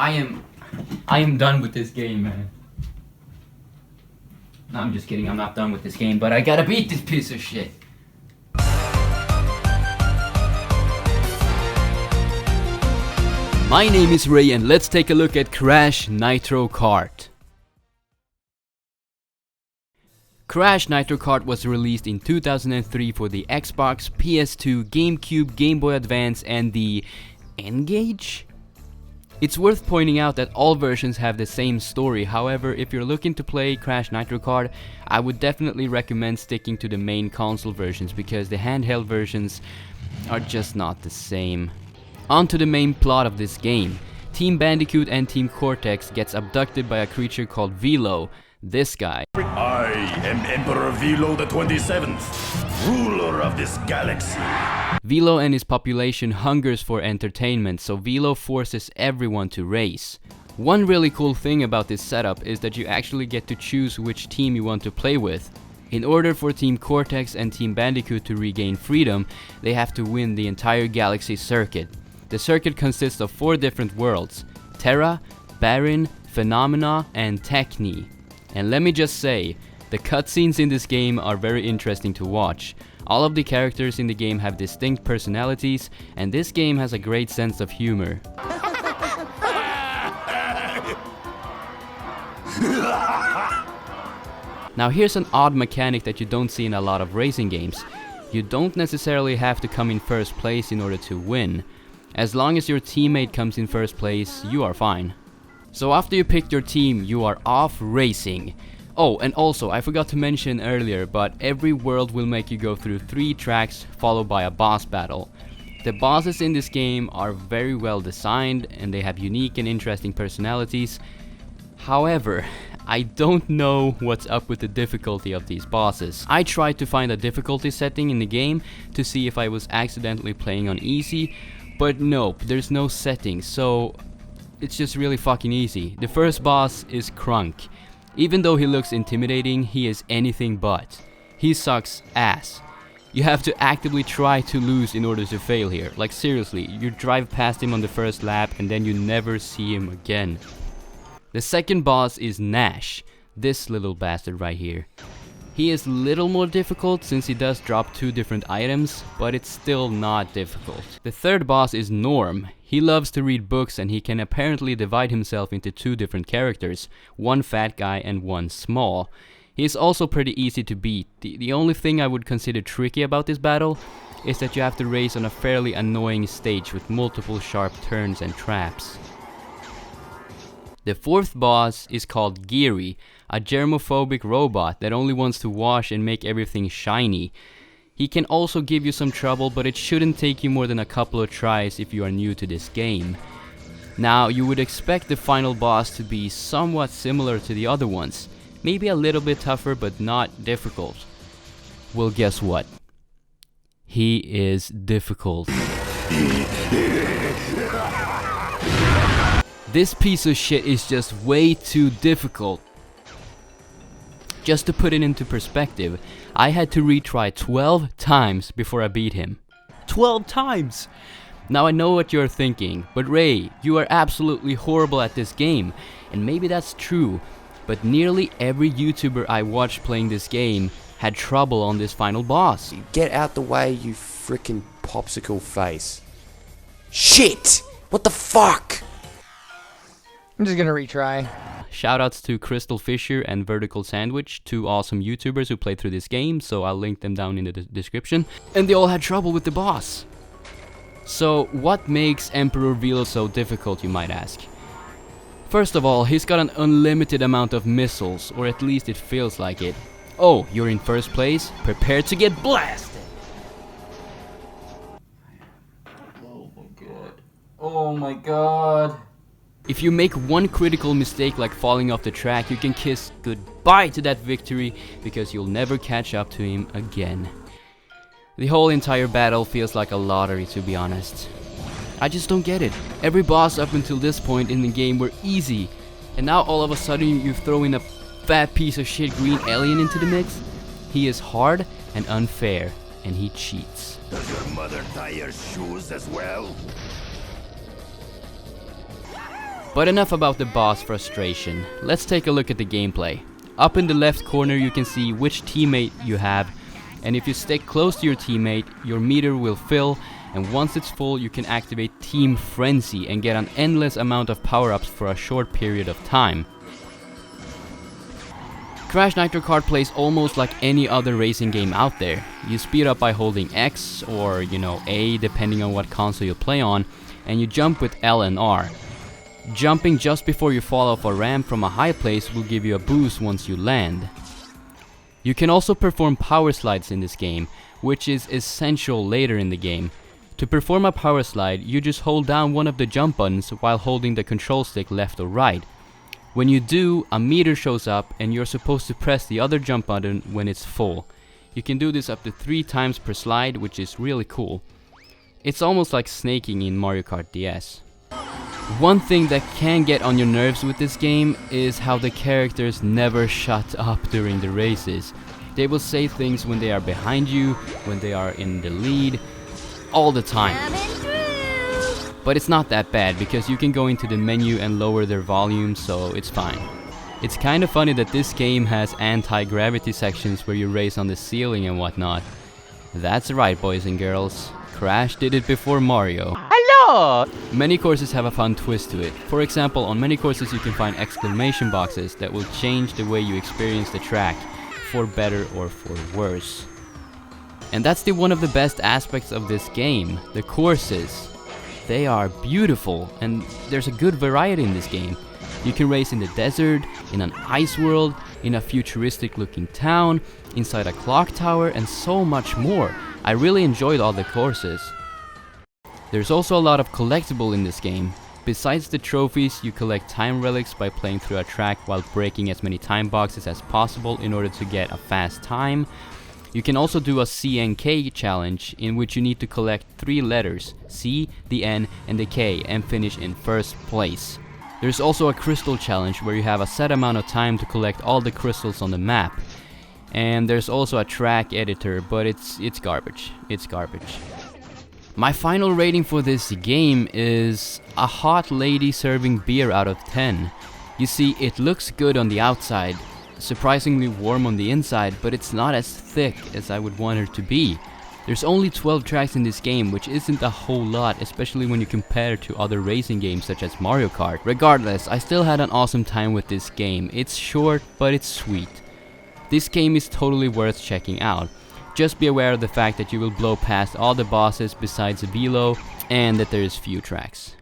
I am done with this game, man. No, I'm just kidding. I'm not done with this game, but I gotta beat this piece of shit. My name is Ray, and let's take a look at Crash Nitro Kart. Crash Nitro Kart was released in 2003 for the Xbox, PS2, GameCube, Game Boy Advance, and the N-Gage? It's worth pointing out that all versions have the same story. However, if you're looking to play Crash Nitro Kart, I would definitely recommend sticking to the main console versions because the handheld versions are just not the same. On to the main plot of this game. Team Bandicoot and Team Cortex gets abducted by a creature called Velo. This guy. I am Emperor Velo the 27th, ruler of this galaxy. Velo and his population hungers for entertainment, so Velo forces everyone to race. One really cool thing about this setup is that you actually get to choose which team you want to play with. In order for Team Cortex and Team Bandicoot to regain freedom, they have to win the entire galaxy circuit. The circuit consists of 4 different worlds: Terra, Barin, Phenomena, and Techni. And let me just say, the cutscenes in this game are very interesting to watch. All of the characters in the game have distinct personalities, and this game has a great sense of humor. Now here's an odd mechanic that you don't see in a lot of racing games. You don't necessarily have to come in first place in order to win. As long as your teammate comes in first place, you are fine. So after you pick your team, you are off racing. Oh, and also, I forgot to mention earlier, but every world will make you go through 3 tracks followed by a boss battle. The bosses in this game are very well designed and they have unique and interesting personalities. However, I don't know what's up with the difficulty of these bosses. I tried to find a difficulty setting in the game to see if I was accidentally playing on easy, but nope, there's no setting, so it's just really fucking easy. The first boss is Crunk. Even though he looks intimidating, he is anything but. He sucks ass. You have to actively try to lose in order to fail here. Like seriously, you drive past him on the first lap and then you never see him again. The second boss is Nash. This little bastard right here. He is a little more difficult since he does drop 2 different items, but it's still not difficult. The third boss is Norm. He loves to read books and he can apparently divide himself into 2 different characters, one fat guy and one small. He is also pretty easy to beat. The only thing I would consider tricky about this battle is that you have to race on a fairly annoying stage with multiple sharp turns and traps. The fourth boss is called Geary, a germophobic robot that only wants to wash and make everything shiny. He can also give you some trouble, but it shouldn't take you more than a couple of tries if you are new to this game. Now, you would expect the final boss to be somewhat similar to the other ones. Maybe a little bit tougher, but not difficult. Well, guess what? He is difficult. This piece of shit is just way too difficult. Just to put it into perspective, I had to retry 12 times before I beat him. 12 times! Now I know what you're thinking, but Ray, you are absolutely horrible at this game. And maybe that's true, but nearly every YouTuber I watched playing this game had trouble on this final boss. Get out the way, you frickin' popsicle face. Shit! What the fuck? I'm just gonna retry. Shoutouts to Crystalfissure and Verticalsandwich, 2 awesome YouTubers who played through this game, so I'll link them down in the description. And they all had trouble with the boss. So, what makes Emperor Velo so difficult, you might ask? First of all, he's got an unlimited amount of missiles, or at least it feels like it. Oh, you're in first place? Prepare to get blasted! Oh my god. Oh my god. If you make one critical mistake like falling off the track, you can kiss goodbye to that victory because you'll never catch up to him again. The whole entire battle feels like a lottery, to be honest. I just don't get it. Every boss up until this point in the game were easy, and now all of a sudden you throw in a fat piece of shit green alien into the mix? He is hard and unfair, and he cheats. Does your mother tie your shoes as well? But enough about the boss frustration. Let's take a look at the gameplay. Up in the left corner you can see which teammate you have, and if you stay close to your teammate, your meter will fill, and once it's full you can activate Team Frenzy and get an endless amount of power-ups for a short period of time. Crash Nitro Kart plays almost like any other racing game out there. You speed up by holding X or, A, depending on what console you play on, and you jump with L and R. Jumping just before you fall off a ramp from a high place will give you a boost once you land. You can also perform power slides in this game, which is essential later in the game. To perform a power slide, you just hold down one of the jump buttons while holding the control stick left or right. When you do, a meter shows up and you're supposed to press the other jump button when it's full. You can do this up to 3 times per slide, which is really cool. It's almost like snaking in Mario Kart DS. One thing that can get on your nerves with this game is how the characters never shut up during the races. They will say things when they are behind you, when they are in the lead, all the time. But it's not that bad because you can go into the menu and lower their volume, so it's fine. It's kind of funny that this game has anti-gravity sections where you race on the ceiling and whatnot. That's right, boys and girls. Crash did it before Mario. Hello! Many courses have a fun twist to it. For example, on many courses you can find exclamation boxes that will change the way you experience the track, for better or for worse. And that's one of the best aspects of this game, the courses. They are beautiful, and there's a good variety in this game. You can race in the desert, in an ice world, in a futuristic looking town, inside a clock tower, and so much more. I really enjoyed all the courses. There's also a lot of collectible in this game. Besides the trophies, you collect time relics by playing through a track while breaking as many time boxes as possible in order to get a fast time. You can also do a CNK challenge in which you need to collect 3 letters, C, the N, and the K, and finish in first place. There's also a crystal challenge where you have a set amount of time to collect all the crystals on the map. And there's also a track editor, but it's garbage. It's garbage. My final rating for this game is a hot lady serving beer out of 10. You see, it looks good on the outside, surprisingly warm on the inside, but it's not as thick as I would want it to be. There's only 12 tracks in this game, which isn't a whole lot, especially when you compare it to other racing games such as Mario Kart. Regardless, I still had an awesome time with this game. It's short, but it's sweet. This game is totally worth checking out. Just be aware of the fact that you will blow past all the bosses besides Velos, and that there is few tracks.